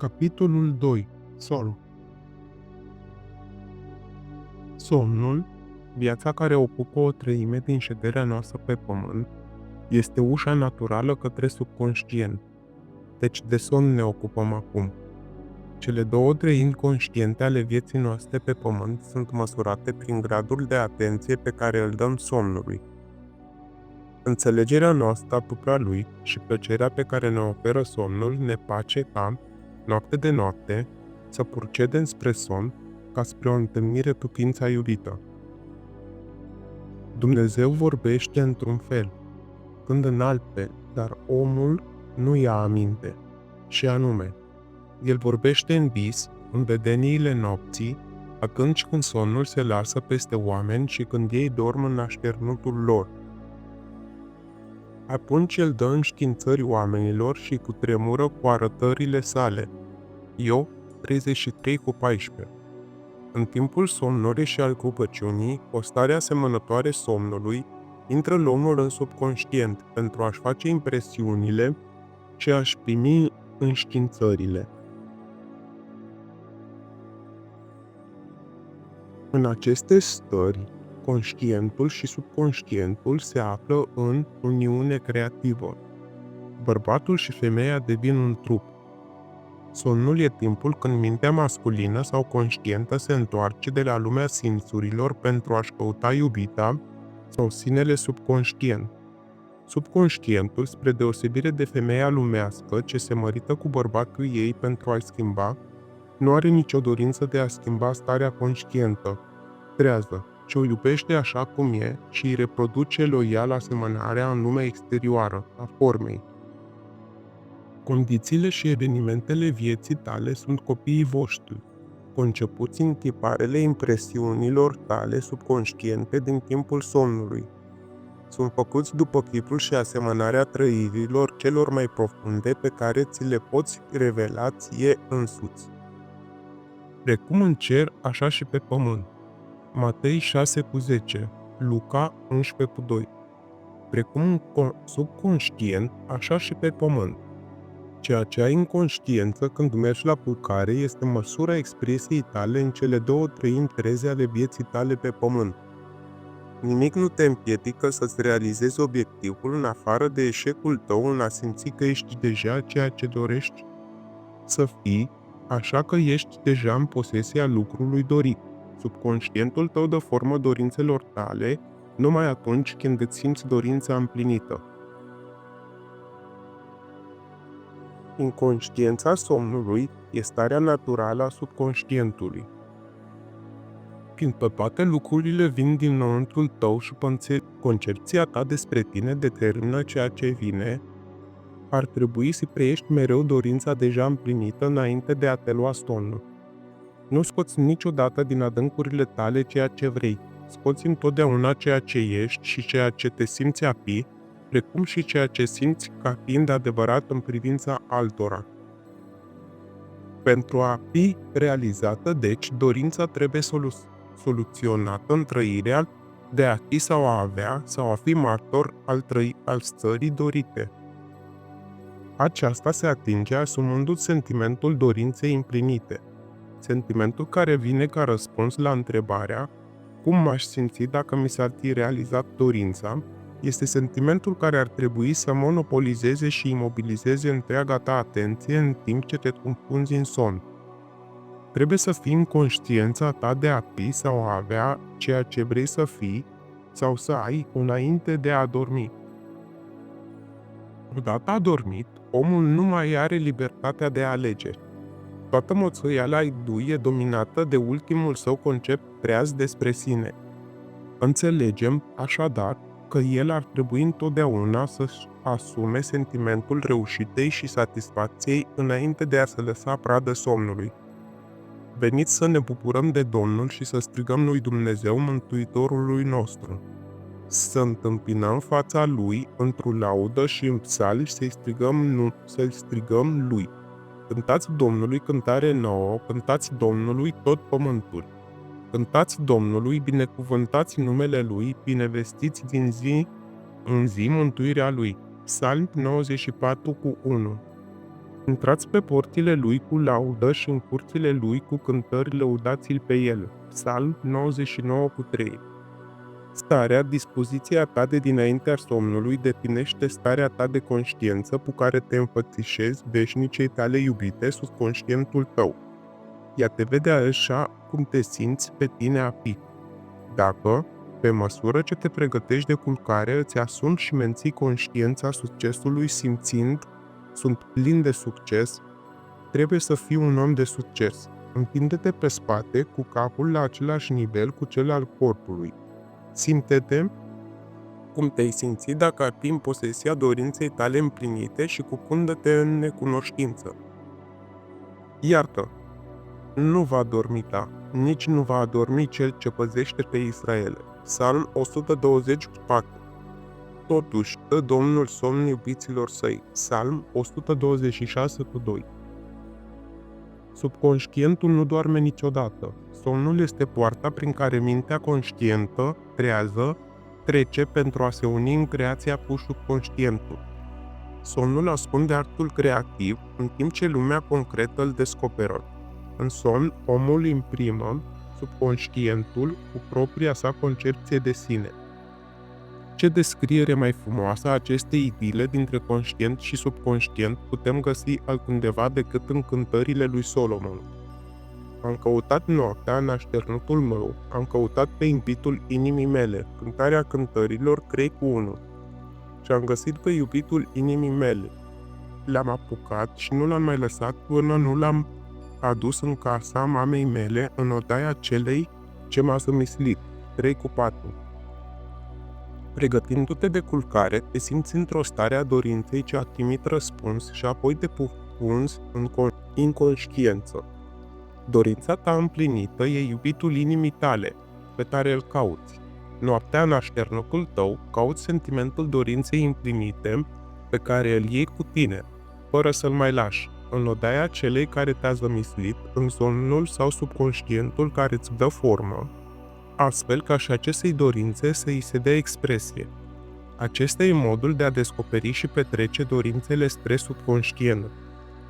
Capitolul 2. Somn. Somnul, viața care ocupă o treime din șederea noastră pe pământ, este ușa naturală către subconștient. Deci de somn ne ocupăm acum. Cele 2/3 conștiente ale vieții noastre pe pământ sunt măsurate prin gradul de atenție pe care îl dăm somnului. Înțelegerea noastră asupra lui și plăcerea pe care ne oferă somnul ne face ca, noapte de noapte, să procedem spre somn ca spre o întâlnire cu ființa iubită. Dumnezeu vorbește într-un fel, când în altfel, dar omul nu ia aminte. Și anume, el vorbește în vis, în vedeniile nopții, atunci când somnul se lasă peste oameni și când ei dorm în așternutul lor. Atunci el dă înștiințări oamenilor și cutremură cu arătările sale. Iov 33:14. În timpul somnului și al rugăciunii, o stare asemănătoare somnului intră în omul în subconștient pentru a-și face impresiunile și a-și primi înștiințările. În aceste stări, conștientul și subconștientul se află în uniune creativă. Bărbatul și femeia devin un trup. Somnul e timpul când mintea masculină sau conștientă se întoarce de la lumea simțurilor pentru a-și căuta iubita sau sinele subconștient. Subconștientul, spre deosebire de femeia lumească ce se mărită cu bărbatul ei pentru a-i schimba, nu are nicio dorință de a schimba starea conștientă, trează, ce o iubește așa cum e și îi reproduce loial asemănarea în lumea exterioară, a formei. Condițiile și evenimentele vieții tale sunt copiii voștri, concepuți în tiparele impresiunilor tale subconștiente din timpul somnului. Sunt făcuți după chipul și asemănarea trăirilor celor mai profunde pe care ți le poți revela ție însuți. Precum în cer, așa și pe pământ. Matei 6:10, Luca 11:2. Precum în subconștient, așa și pe pământ. Ceea ce ai în conștiență când mergi la culcare este măsura expresiei tale în cele 2/3 întreze ale vieții tale pe pământ. Nimic nu te împiedică să-ți realizezi obiectivul în afară de eșecul tău în a simți că ești deja ceea ce dorești să fii, așa că ești deja în posesia lucrului dorit. Subconștientul tău dă formă dorințelor tale numai atunci când îți simți dorința împlinită. Inconștiența somnului e starea naturală a subconștientului. Fiindcă toate lucrurile vin din înăuntrul tău și concepția ta despre tine determină ceea ce vine, ar trebui să preiești mereu dorința deja împlinită înainte de a te lua somnul. Nu scoți niciodată din adâncurile tale ceea ce vrei, scoți întotdeauna ceea ce ești și ceea ce te simți a fi, precum și ceea ce simți ca fiind adevărat în privința altora. Pentru a fi realizată, deci, dorința trebuie soluționată în trăirea de a fi sau a avea sau a fi martor al stării dorite. Aceasta se atinge asumându-ți sentimentul dorinței împlinite, sentimentul care vine ca răspuns la întrebarea cum m-aș simți dacă mi s-ar fi realizat dorința, este sentimentul care ar trebui să monopolizeze și imobilizeze întreaga ta atenție în timp ce te confunzi în somn. Trebuie să fii în conștiința ta de a fi sau a avea ceea ce vrei să fii sau să ai înainte de a dormi. Odată adormit, omul nu mai are libertatea de a alege. Toată moțoiala lui e dominată de ultimul său concept treaz despre sine. Înțelegem, așadar, că el ar trebui întotdeauna să-și asume sentimentul reușitei și satisfacției înainte de a se lăsa pradă somnului. Veniți să ne bucurăm de Domnul și să strigăm lui Dumnezeu, Mântuitorului nostru. Să întâmpinăm fața lui într-o laudă și în psalmi să-i strigăm lui. Cântați Domnului cântare nouă, cântați Domnului tot pământul. Cântați Domnului, binecuvântați numele Lui, binevestiți din zi în zi mântuirea Lui. Psalm 94:1. Intrați pe porțile lui cu laudă și în curțile lui cu cântări, lăudați-l pe el. Psalm 99:3. Starea, dispoziția ta de dinaintea somnului definește starea ta de conștiință cu care te înfățișezi veșnicei tale iubite subconștientul tău. Ea te vede așa cum te simți pe tine a fi. Dacă, pe măsură ce te pregătești de culcare, îți asumi și menții conștiința succesului simțind, sunt plin de succes, trebuie să fii un om de succes. Întinde-te pe spate cu capul la același nivel cu cel al corpului. Simte-te cum te-ai simți dacă ar fi în posesia dorinței tale împlinite și cucundă-te în necunoștință. Iartă! Nu va dormi ta, nici nu va adormi cel ce păzește pe Israel. Psalm 124. Totuși, dă Domnul somn iubiților săi. Psalm 126:2. Subconștientul nu doarme niciodată. Somnul este poarta prin care mintea conștientă, trează, trece pentru a se uni în creația cu subconștientul. Somnul ascunde actul creativ, în timp ce lumea concretă îl descoperă. În somn, omul imprimă subconștientul cu propria sa concepție de sine. Ce descriere mai frumoasă a acestei idile dintre conștient și subconștient putem găsi altundeva decât în cântările lui Solomon. Am căutat noaptea în așternutul meu, am căutat pe imbitul inimii mele, cântarea cântărilor 3:1. Și am găsit pe iubitul inimii mele. L-am apucat și nu l-am mai lăsat până nu l-am adus în casa mamei mele, în odaia celei ce m-a zămislit. 3:4. Pregătindu-te de culcare, te simți într-o stare a dorinței ce a trimit răspuns și apoi te pupunzi în inconștiență. Dorința ta împlinită e iubitul inimii tale, pe care îl cauți. Noaptea în așternăcul tău cauți sentimentul dorinței împlinite pe care îl iei cu tine, fără să-l mai lași, în odaia celei care te-a zămislit, în somnul sau subconștientul care îți dă formă, astfel ca și acestei dorințe să îi se dea expresie. Acesta e modul de a descoperi și petrece dorințele spre subconștient.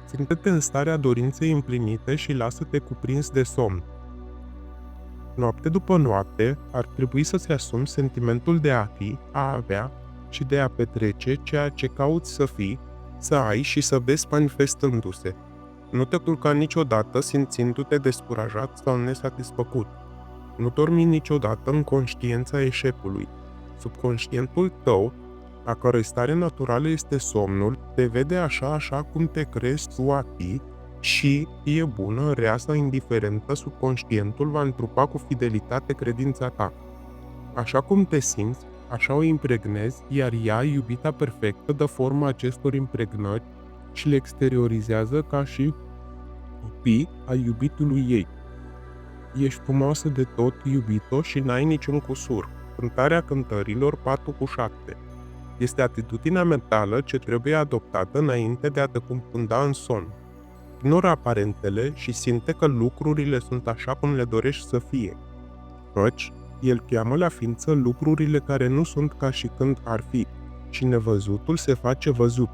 Ține-te în starea dorinței împlinite și lasă-te cuprins de somn. Noapte după noapte, ar trebui să-ți asumi sentimentul de a fi, a avea și de a petrece ceea ce cauți să fii, să ai și să vezi manifestându-se. Nu te culca niciodată simțindu-te descurajat sau nesatisfăcut. Nu dormi niciodată în conștiința eșecului. Subconștientul tău, a cărui stare naturală este somnul, te vede așa cum te crezi tu a fi și, fie bună, rea sau indiferentă, subconștientul va întrupa cu fidelitate credința ta. Așa cum te simți, așa o impregnezi, iar ea, iubita perfectă, dă forma acestor impregnări și le exteriorizează ca și copii ai iubitului ei. Ești frumoasă de tot, iubito, și n-ai niciun cusur. Cântarea cântărilor 4:7. Este atitudinea mentală ce trebuie adoptată înainte de a te cufunda în somn. Ignoră aparentele și simte că lucrurile sunt așa cum le dorești să fie. Căci, el cheamă la ființă lucrurile care nu sunt ca și când ar fi, și nevăzutul se face văzut.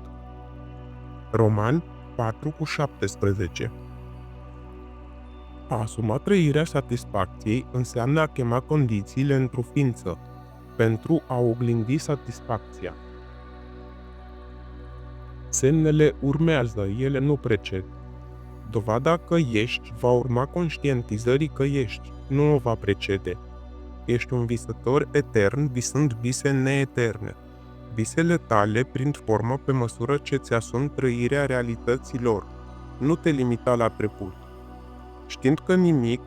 Roman 4:17. A asuma trăirea satisfacției înseamnă a chema condițiile într-o ființă, pentru a oglindi satisfacția. Semnele urmează, ele nu preced. Dovada că ești va urma conștientizării că ești, nu o va precede. Ești un visător etern visând vise neeterne. Visele tale prind formă pe măsură ce ți asumi trăirea realităților. Nu te limita la preput. Știind că nimic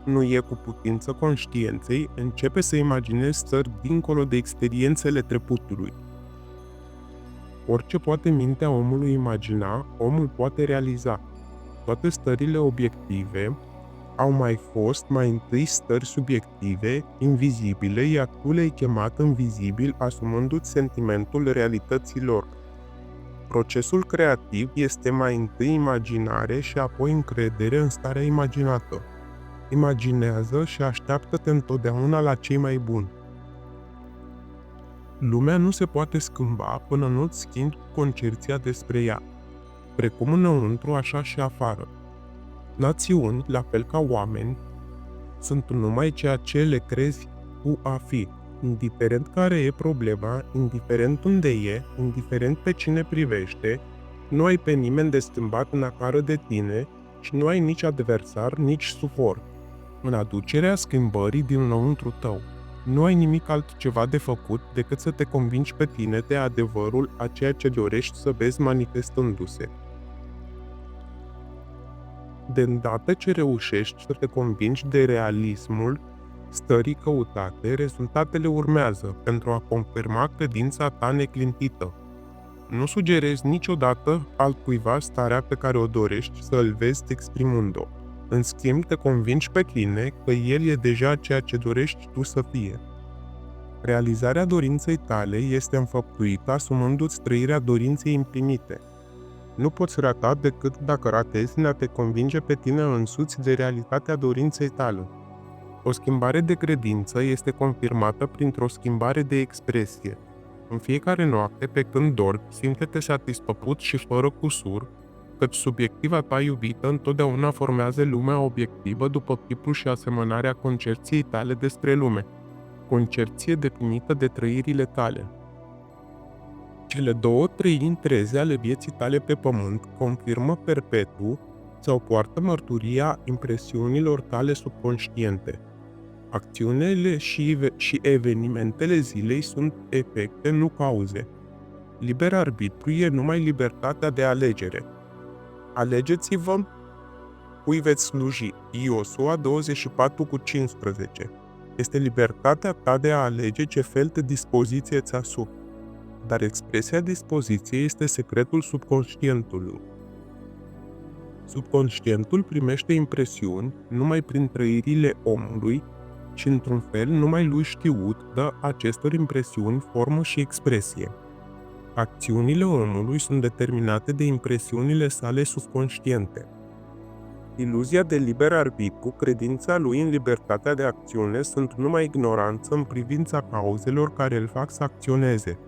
nu e cu putință conștiinței, începe să imaginezi stări dincolo de experiențele treputului. Orice poate mintea omului imagina, omul poate realiza. Toate stările obiective au mai fost mai întâi stări subiective, invizibile, iar tu le-ai chemat în vizibil, asumându-ți sentimentul realităților. Procesul creativ este mai întâi imaginare și apoi încredere în starea imaginată. Imaginează și așteaptă-te întotdeauna la cei mai buni. Lumea nu se poate schimba până nu-ți schimbi concepția despre ea. precum înăuntru, așa și afară. Națiuni, la fel ca oameni, sunt numai ceea ce le crezi tu a fi, indiferent care e problema, indiferent unde e, indiferent pe cine privește, nu ai pe nimeni de schimbat în afară de tine și nu ai nici adversar, nici suport. În aducerea schimbării dinăuntru tău, nu ai nimic altceva de făcut decât să te convingi pe tine de adevărul a ceea ce dorești să vezi manifestându-se. De îndată ce reușești să te convingi de realismul stării căutate, rezultatele urmează pentru a confirma credința ta neclintită. Nu sugerezi niciodată altcuiva starea pe care o dorești să îl vezi exprimând-o. În schimb, te convingi pe tine că el e deja ceea ce dorești tu să fie. Realizarea dorinței tale este înfăptuită asumându-ți trăirea dorinței împlinite. Nu poți rata decât dacă ratezi în a te convinge pe tine însuți de realitatea dorinței tale. O schimbare de credință este confirmată printr-o schimbare de expresie. În fiecare noapte, pe când dormi, simte-te satisfăcut și fără cusur, căci subiectiva ta iubită întotdeauna formează lumea obiectivă după chipul și asemănarea concepției tale despre lume, concepție definită de trăirile tale. Cele 2/3 întreze ale vieții tale pe pământ confirmă perpetu sau poartă mărturia impresiunilor tale subconștiente. Acțiunile și evenimentele zilei sunt efecte, nu cauze. Liber arbitru e numai libertatea de alegere. Alegeți-vă cui veți sluji. Iosua 24:15. Este libertatea ta de a alege ce fel de dispoziție îți asumi. Dar expresia dispoziției este secretul subconștientului. Subconștientul primește impresiuni numai prin trăirile omului și, într-un fel, numai lui știut dă acestor impresiuni formă și expresie. Acțiunile omului sunt determinate de impresiunile sale subconștiente. Iluzia de liber arbitru, credința lui în libertatea de acțiune sunt numai ignoranță în privința cauzelor care îl fac să acționeze.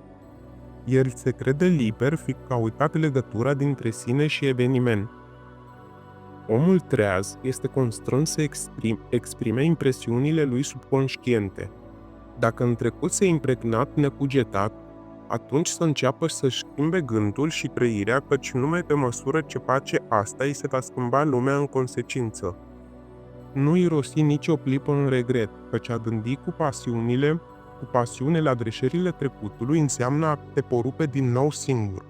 El se crede liber, fiindcă a uitat legătura dintre sine și eveniment. Omul treaz este constrâns să exprime impresiunile lui subconștiente. Dacă în trecut se impregnat necugetat, atunci să înceapă să-și schimbe gândul și trăirea, căci numai pe măsură ce face asta, îi se va schimba lumea în consecință. Nu irosi nici o clipă în regret, căci a gândi cu pasiune la greșelile trecutului înseamnă a te porupe din nou singur.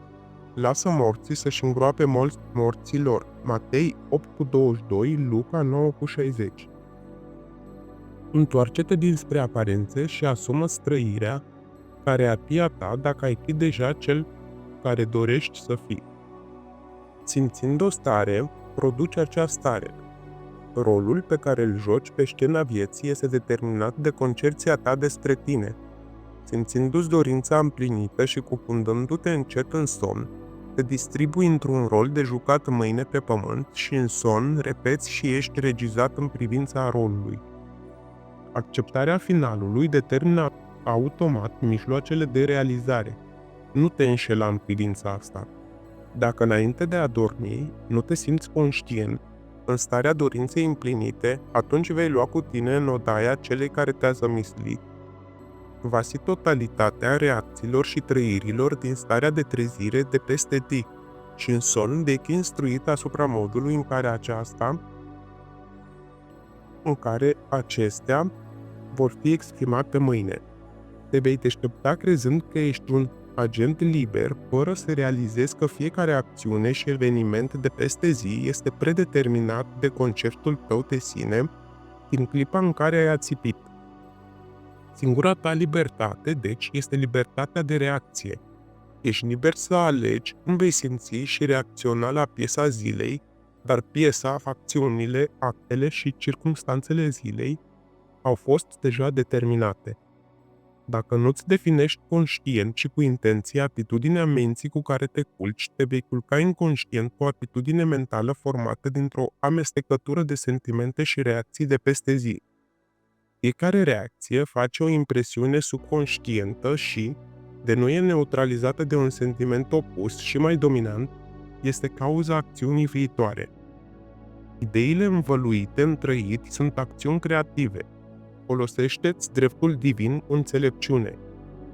Lasă morții să-și îngroape morții lor. Matei 8:22, Luca 9:60. Întoarce-te dinspre aparențe și asumă trăirea care ar fi a ta dacă ai fi deja cel care dorești să fii. Simțind o stare, produci acea stare. Rolul pe care îl joci pe scena vieții este determinat de concepția ta despre tine. Simțindu-ți dorința împlinită și cufundându-te încet în somn, te distribui într-un rol de jucat mâine pe pământ și în somn repeți și ești regizat în privința rolului. Acceptarea finalului determină automat mijloacele de realizare. Nu te înșela în privința asta. Dacă înainte de a dormi nu te simți conștient, în starea dorinței împlinite, atunci vei lua cu tine în odaia celei care te-a zămislit. Vasi totalitatea reacțiilor și trăirilor din starea de trezire de peste ti și în somn vei instruit asupra modului în care acestea vor fi exprimate mâine. Te vei deștepta crezând că ești un agent liber, fără să realizezi că fiecare acțiune și eveniment de peste zi este predeterminat de conceptul tău de sine din clipa în care ai ațipit. Singura ta libertate, deci, este libertatea de reacție. Ești liber să alegi cum vei simți și reacționa la piesa zilei, dar piesa, acțiunile, actele și circumstanțele zilei au fost deja determinate. Dacă nu-ți definești conștient și cu intenție atitudinea minții cu care te culci, te vei culca inconștient cu o atitudine mentală formată dintr-o amestecătură de sentimente și reacții de peste zi. Fiecare reacție face o impresiune subconștientă și, de nu e neutralizată de un sentiment opus și mai dominant, este cauza acțiunii viitoare. Ideile învăluite în trăit sunt acțiuni creative. Folosește-ți dreptul divin înțelepciune.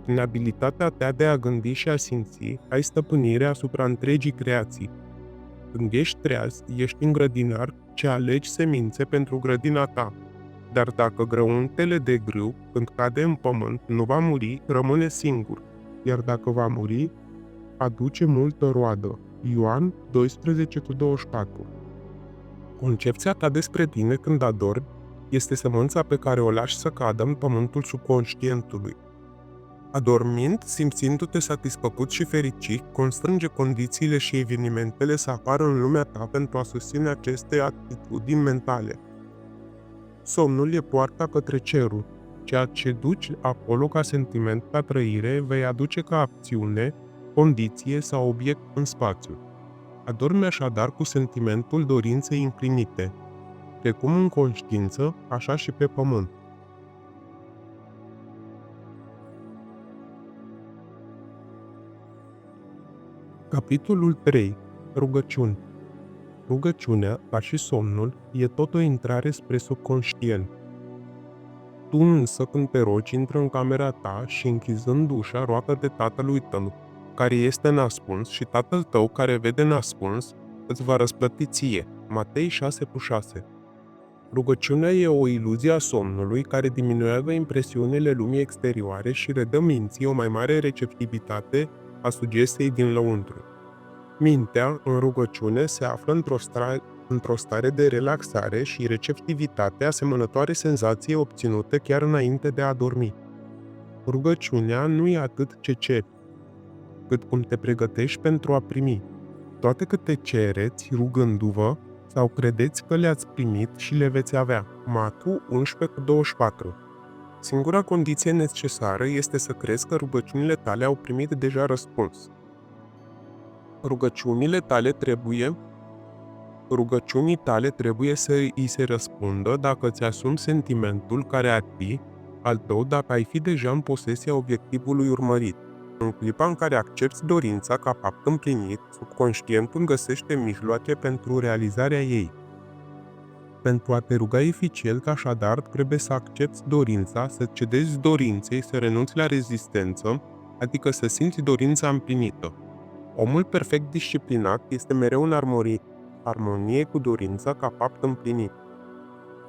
Prin abilitatea ta de a gândi și a simți, ai stăpânire asupra întregii creații. Când ești treaz, ești în grădinar ce alegi semințe pentru grădina ta. Dar dacă grăuntele de grâu, când cade în pământ, nu va muri, rămâne singur. Iar dacă va muri, aduce multă roadă. Ioan 12:24. Concepția ta despre tine când adormi este sămânța pe care o lași să cadă în pământul subconștientului. Adormind, simțindu-te satisfăcut și fericit, constrânge condițiile și evenimentele să apară în lumea ta pentru a susține aceste atitudini mentale. Somnul e poarta către cerul. Ceea ce duci acolo ca sentiment, ca trăire, vei aduce ca acțiune, condiție sau obiect în spațiu. Adormi așadar cu sentimentul dorinței împlinite, precum în conștiință, așa și pe pământ. Capitolul 3. Rugăciuni. Rugăciunea, ca și somnul, e tot o intrare spre subconștient. Tu însă, când te rogi, intră în camera ta și, închizând ușa, roagă-te Tatălui tău, care este în ascuns, și Tatăl tău, care vede în ascuns, îți va răsplăti ție. Matei 6:6. Rugăciunea e o iluzie a somnului care diminuează impresiunile lumii exterioare și redă minții o mai mare receptivitate a sugestiei din lăuntru. Mintea, în rugăciune, se află într-o stare de relaxare și receptivitate asemănătoare senzației obținute chiar înainte de a dormi. Rugăciunea nu e atât ce ceri, cât cum te pregătești pentru a primi. Toate câte cereți, rugându-vă, sau credeți că le-ați primit și le veți avea. Matu 11:24. Singura condiție necesară este să crezi că rugăciunile tale au primit deja răspuns. Rugăciunii tale trebuie să îi se răspundă dacă îți asumi sentimentul care ar fi al tău dacă ai fi deja în posesia obiectivului urmărit. În clipa în care accepti dorința ca fapt împlinit, subconștientul găsește mijloace pentru realizarea ei. Pentru a te ruga eficient, așadar, trebuie să accepti dorința, să cedezi dorinței, să renunți la rezistență, adică să simți dorința împlinită. Omul perfect disciplinat este mereu în armonie cu dorința ca fapt împlinit.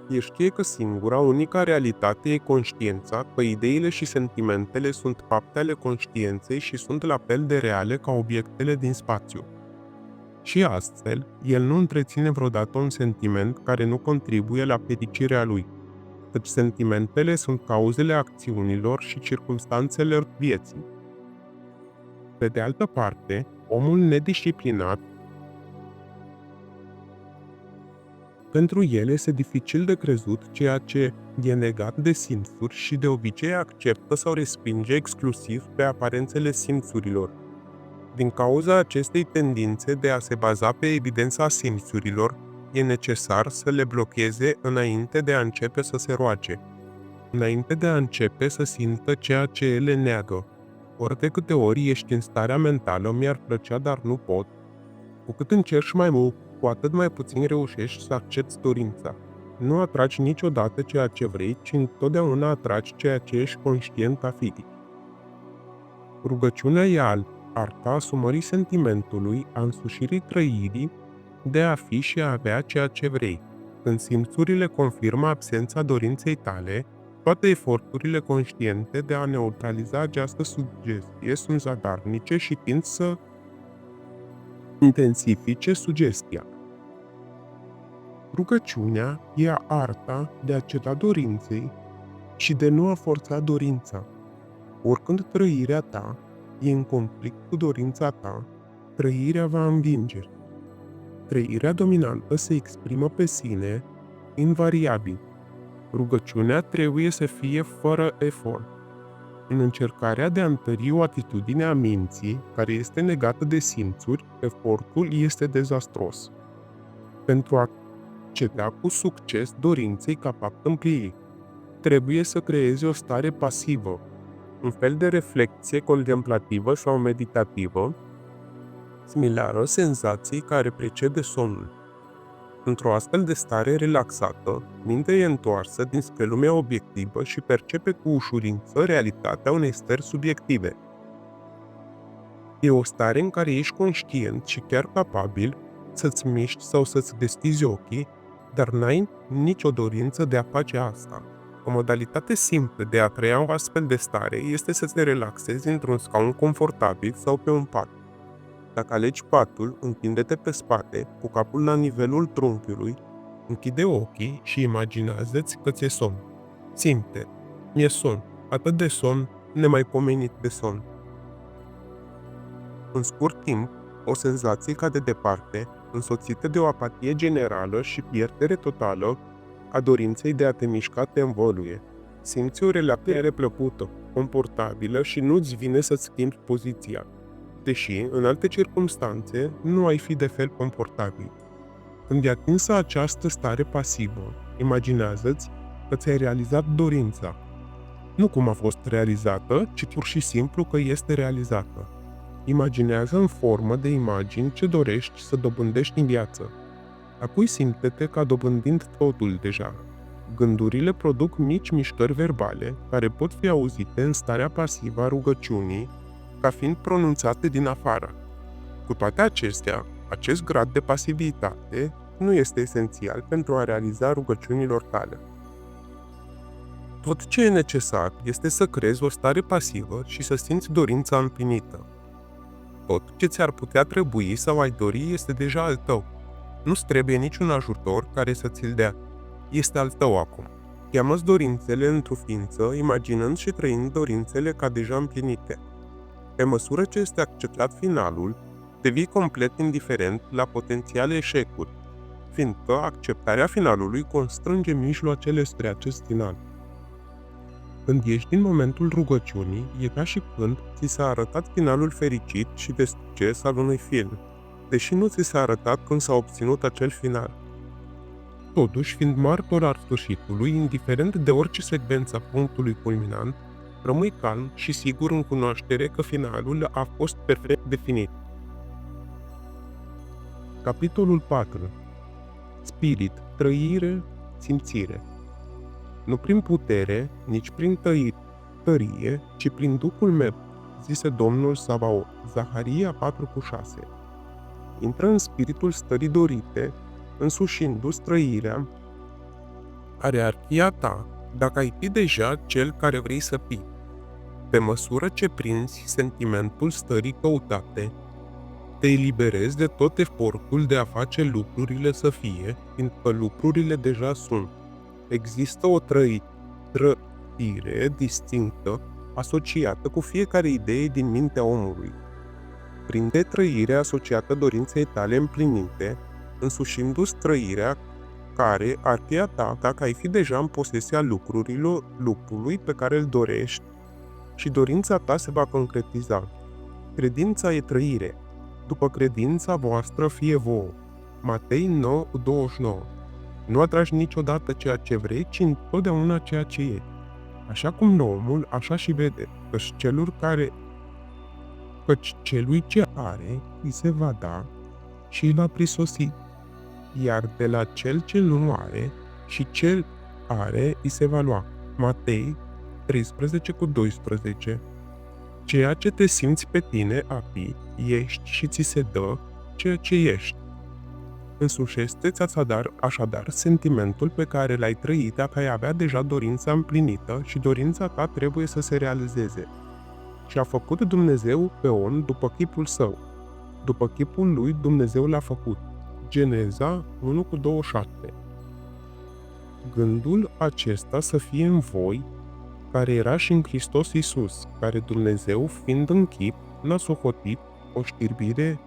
El știe că unica realitate e conștiința, că ideile și sentimentele sunt fapte ale conștiinței și sunt la fel de reale ca obiectele din spațiu. Și astfel, el nu întreține vreodată un sentiment care nu contribuie la fericirea lui, căci sentimentele sunt cauzele acțiunilor și circumstanțelor vieții. Pe de altă parte, omul nedisciplinat, pentru el este dificil de crezut ceea ce e negat de simțuri și de obicei acceptă sau respinge exclusiv pe aparențele simțurilor. Din cauza acestei tendințe de a se baza pe evidența simțurilor, e necesar să le blocheze înainte de a începe să se roage, înainte de a începe să simtă ceea ce ele neagă. Ori de câte ori ești în starea mentală, mi-ar plăcea, dar nu pot, cu cât încerci mai mult, cu atât mai puțin reușești să accepti dorința. Nu atragi niciodată ceea ce vrei, ci întotdeauna atragi ceea ce ești conștient a fi. Rugăciunea e arta asumării sentimentului, a însușirii trăirii, de a fi și a avea ceea ce vrei. Când simțurile confirmă absența dorinței tale, toate eforturile conștiente de a neutraliza această sugestie sunt zadarnice și tind să intensifice sugestia. Rugăciunea e arta de a ceda dorinței și de nu a forța dorința. Oricând trăirea ta e în conflict cu dorința ta, trăirea va învinge. Trăirea dominantă se exprimă pe sine invariabil. Rugăciunea trebuie să fie fără efort. În încercarea de a întări o atitudine a minții care este negată de simțuri, efortul este dezastros. Pentru a ceda cu succes dorinței ca fapt împlinit, trebuie să creezi o stare pasivă, un fel de reflecție contemplativă sau meditativă, similară senzației care precede somnul. Într-o astfel de stare relaxată, mintea e întoarsă dinspre lumea obiectivă și percepe cu ușurință realitatea unei stări subiective. E o stare în care ești conștient și chiar capabil să-ți miști sau să-ți deschizi ochii, dar n-ai nicio dorință de a face asta. O modalitate simplă de a trăia o astfel de stare este să te relaxezi într-un scaun confortabil sau pe un pat. Dacă alegi patul, întinde-te pe spate, cu capul la nivelul trunchiului, închide ochii și imaginează-ți că ți-e somn. Simte, mi-e somn, atât de somn, nemaipomenit de somn. În scurt timp, o senzație cade departe, însoțită de o apatie generală și pierdere totală a dorinței de a te mișca te învăluie. Simți o relaxare plăcută, confortabilă și nu-ți vine să-ți schimbi poziția, deși, în alte circumstanțe, nu ai fi de fel confortabil. Când e atinsă această stare pasivă, imaginează-ți că ți-ai realizat dorința. Nu cum a fost realizată, ci pur și simplu că este realizată. Imaginează în formă de imagini ce dorești să dobândești în viață. Apoi simte-te ca dobândind totul deja. Gândurile produc mici mișcări verbale care pot fi auzite în starea pasivă a rugăciunii ca fiind pronunțate din afară. Cu toate acestea, acest grad de pasivitate nu este esențial pentru a realiza rugăciunilor tale. Tot ce e necesar este să creezi o stare pasivă și să simți dorința împlinită. Tot ce ți-ar putea trebui sau ai dori este deja al tău. Nu-ți trebuie niciun ajutor care să ți-l dea. Este al tău acum. Cheamă-ți dorințele într-o ființă, imaginând și trăind dorințele ca deja împlinite. Pe măsură ce este acceptat finalul, devii complet indiferent la potențiale eșecuri, fiindcă acceptarea finalului constrânge mijloacele spre acest final. Când ești în momentul rugăciunii, e ca și când ți s-a arătat finalul fericit și de succes al unui film, deși nu ți s-a arătat când s-a obținut acel final. Totuși, fiind martor al sfârșitului, indiferent de orice secvență a punctului culminant, rămâi calm și sigur în cunoaștere că finalul a fost perfect definit. Capitolul 4. Spirit, trăire, simțire. Nu prin putere, nici prin tărie, ci prin Duhul meu, zise Domnul Sabaot. Zaharia 4:6. Intră în spiritul stării dorite, însușindu-ți trăirea, ierarhia ta, dacă ai fi deja cel care vrei să fii. Pe măsură ce prinzi sentimentul stării căutate, te eliberezi de tot efortul de a face lucrurile să fie, fiindcă lucrurile deja sunt. Există o trăire distinctă, asociată cu fiecare idee din mintea omului. Prinde trăirea asociată dorinței tale împlinite, însușindu-ți trăirea care ar fi a ta dacă ai fi deja în posesia lucrului pe care îl dorești și dorința ta se va concretiza. Credința e trăire. După credința voastră fie vouă. Matei 9:29. Nu atragi niciodată ceea ce vrei, ci întotdeauna ceea ce e. Așa cum omul, așa și vede, căci celui ce are, îi se va da și îi va prisosi. Iar de la cel ce nu are și cel are, îi se va lua. Matei 13:12. Ceea ce te simți pe tine a fi, ești și ți se dă ceea ce ești. Însușește-ți așadar sentimentul pe care l-ai trăit dacă ai avea deja dorința împlinită și dorința ta trebuie să se realizeze. Și a făcut Dumnezeu pe om după chipul său. După chipul lui Dumnezeu l-a făcut. Geneza 1:27. Gândul acesta să fie în voi, care era și în Hristos Iisus, care Dumnezeu, fiind în chip, n-a socotit o știrbire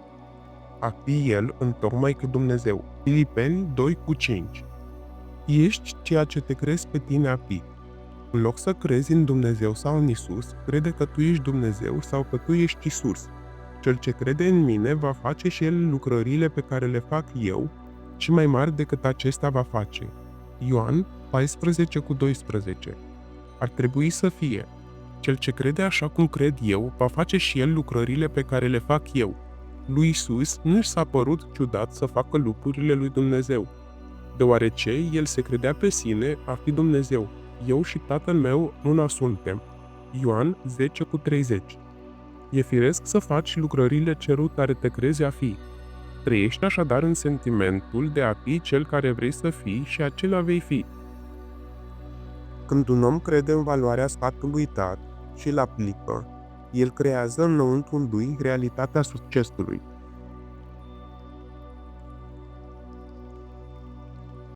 a fi El întocmai că Dumnezeu. Filipeni 2:5. Ești ceea ce te crezi pe tine a fi. În loc să crezi în Dumnezeu sau în Isus, crede că tu ești Dumnezeu sau că tu ești Isus. Cel ce crede în mine va face și el lucrările pe care le fac eu și mai mari decât acestea va face. Ioan 14:12. Ar trebui să fie. Cel ce crede așa cum cred eu va face și el lucrările pe care le fac eu. Lui Isus nu i s-a părut ciudat să facă lucrurile lui Dumnezeu, deoarece el se credea pe sine a fi Dumnezeu. Eu și Tatăl meu una suntem. Ioan 10:30. E firesc să faci lucrările cerul care te crezi a fi. Trăiești așadar în sentimentul de a fi cel care vrei să fii și acela vei fi. Când un om crede în valoarea sfatului dat și îl aplică, el creează înăuntrul lui realitatea succesului.